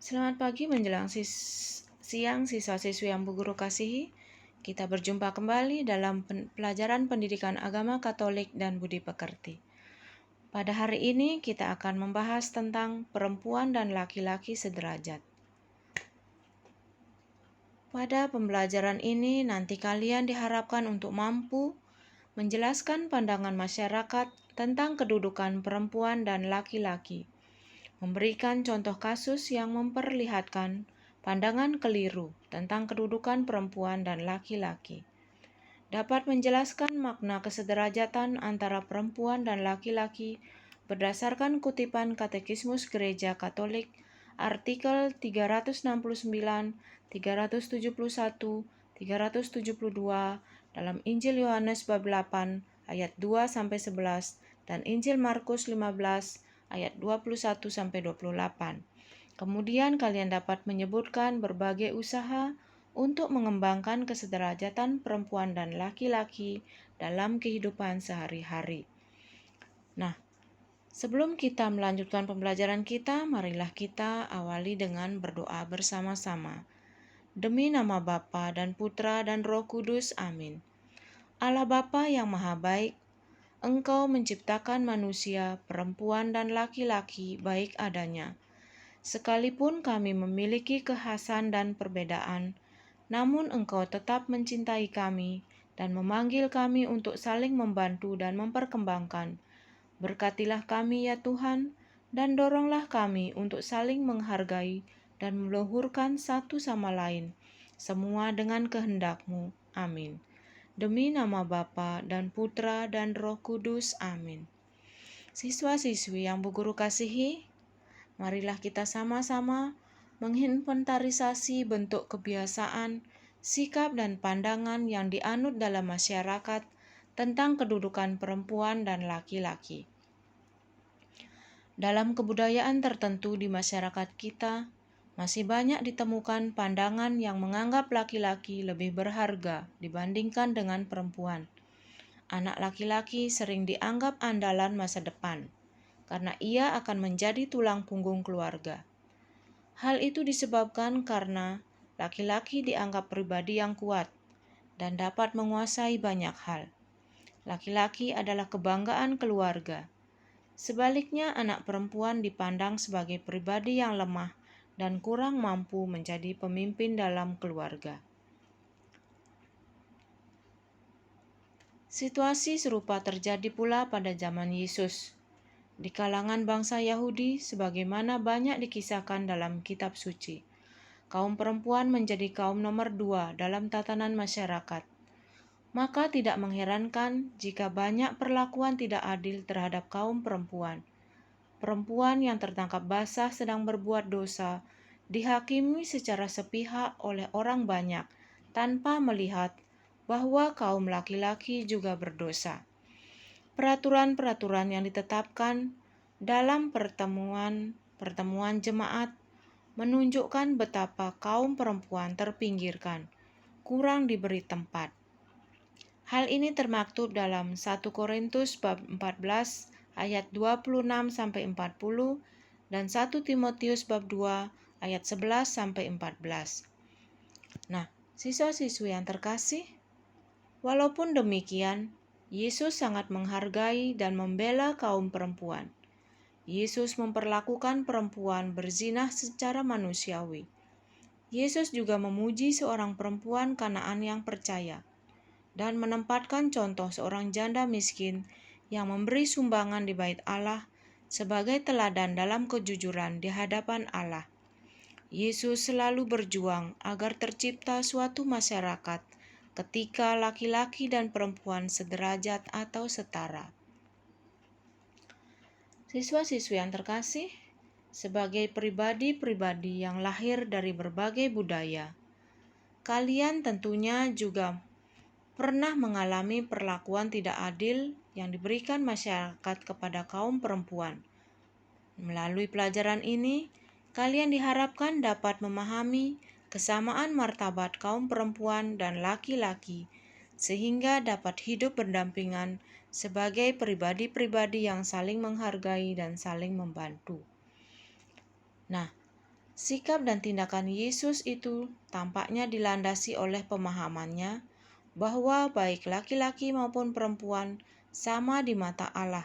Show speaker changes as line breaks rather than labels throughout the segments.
Selamat pagi menjelang siang siswa-siswi yang Bu Guru kasihi. Kita berjumpa kembali dalam pelajaran pendidikan agama Katolik dan budi pekerti. Pada hari ini kita akan membahas tentang perempuan dan laki-laki sederajat. Pada pembelajaran ini nanti kalian diharapkan untuk mampu menjelaskan pandangan masyarakat tentang kedudukan perempuan dan laki-laki, memberikan contoh kasus yang memperlihatkan pandangan keliru tentang kedudukan perempuan dan laki-laki, dapat menjelaskan makna kesederajatan antara perempuan dan laki-laki berdasarkan kutipan Katekismus Gereja Katolik artikel 369, 371, 372 dalam Injil Yohanes bab 8 ayat 2-11 dan Injil Markus 15 ayat 21-28. Kemudian kalian dapat menyebutkan berbagai usaha untuk mengembangkan kesederajatan perempuan dan laki-laki dalam kehidupan sehari-hari. Nah, sebelum kita melanjutkan pembelajaran kita, marilah kita awali dengan berdoa bersama-sama. Demi nama Bapa dan Putra dan Roh Kudus, amin. Allah Bapa yang Maha Baik, Engkau menciptakan manusia, perempuan dan laki-laki baik adanya. Sekalipun kami memiliki kekhasan dan perbedaan, namun Engkau tetap mencintai kami dan memanggil kami untuk saling membantu dan memperkembangkan. Berkatilah kami ya Tuhan, dan doronglah kami untuk saling menghargai dan meluhurkan satu sama lain, semua dengan kehendak-Mu. Amin. Demi nama Bapa dan Putra dan Roh Kudus. Amin. Siswa-siswi yang Bu Guru kasihi, marilah kita sama-sama menginventarisasi bentuk kebiasaan, sikap dan pandangan yang dianut dalam masyarakat tentang kedudukan perempuan dan laki-laki. Dalam kebudayaan tertentu di masyarakat kita, masih banyak ditemukan pandangan yang menganggap laki-laki lebih berharga dibandingkan dengan perempuan. Anak laki-laki sering dianggap andalan masa depan, karena ia akan menjadi tulang punggung keluarga. Hal itu disebabkan karena laki-laki dianggap pribadi yang kuat dan dapat menguasai banyak hal. Laki-laki adalah kebanggaan keluarga. Sebaliknya, anak perempuan dipandang sebagai pribadi yang lemah dan kurang mampu menjadi pemimpin dalam keluarga. Situasi serupa terjadi pula pada zaman Yesus. Di kalangan bangsa Yahudi, sebagaimana banyak dikisahkan dalam kitab suci, kaum perempuan menjadi kaum nomor 2 dalam tatanan masyarakat. Maka tidak mengherankan jika banyak perlakuan tidak adil terhadap kaum perempuan. Perempuan yang tertangkap basah sedang berbuat dosa dihakimi secara sepihak oleh orang banyak tanpa melihat bahwa kaum laki-laki juga berdosa. Peraturan-peraturan yang ditetapkan dalam pertemuan jemaat menunjukkan betapa kaum perempuan terpinggirkan, kurang diberi tempat. Hal ini termaktub dalam 1 Korintus bab 14 ayat 26-40 dan 1 Timotius bab 2 ayat 11-14. Nah, siswa-siswi yang terkasih, walaupun demikian, Yesus sangat menghargai dan membela kaum perempuan. Yesus memperlakukan perempuan berzinah secara manusiawi. Yesus juga memuji seorang perempuan Kanaan yang percaya dan menempatkan contoh seorang janda miskin yang memberi sumbangan di bait Allah sebagai teladan dalam kejujuran di hadapan Allah. Yesus selalu berjuang agar tercipta suatu masyarakat ketika laki-laki dan perempuan sederajat atau setara. Siswa-siswi yang terkasih, sebagai pribadi-pribadi yang lahir dari berbagai budaya, kalian tentunya juga pernah mengalami perlakuan tidak adil yang diberikan masyarakat kepada kaum perempuan. Melalui pelajaran ini, kalian diharapkan dapat memahami kesamaan martabat kaum perempuan dan laki-laki, sehingga dapat hidup berdampingan sebagai pribadi-pribadi yang saling menghargai dan saling membantu. Nah, Sikap dan tindakan Yesus itu tampaknya dilandasi oleh pemahamannya bahwa baik laki-laki maupun perempuan sama di mata Allah,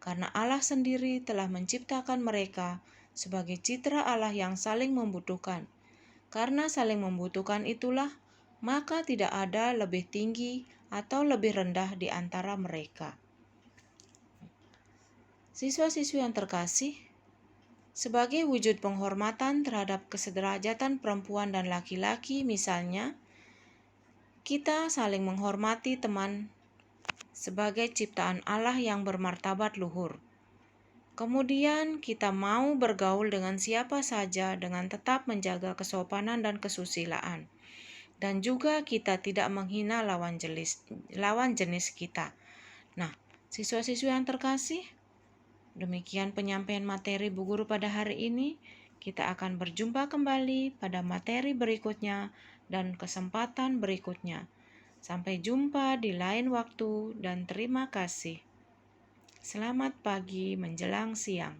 karena Allah sendiri telah menciptakan mereka sebagai citra Allah yang saling membutuhkan. Karena saling membutuhkan itulah, maka tidak ada lebih tinggi atau lebih rendah di antara mereka. Siswa-siswi yang terkasih, sebagai wujud penghormatan terhadap kesederajatan perempuan dan laki-laki misalnya, kita saling menghormati teman sebagai ciptaan Allah yang bermartabat luhur. Kemudian kita mau bergaul dengan siapa saja dengan tetap menjaga kesopanan dan kesusilaan. Dan juga kita tidak menghina lawan jenis kita. Nah, siswa-siswi yang terkasih, demikian penyampaian materi Bu Guru pada hari ini. Kita akan berjumpa kembali pada materi berikutnya dan kesempatan berikutnya. Sampai jumpa di lain waktu dan terima kasih. Selamat pagi menjelang siang.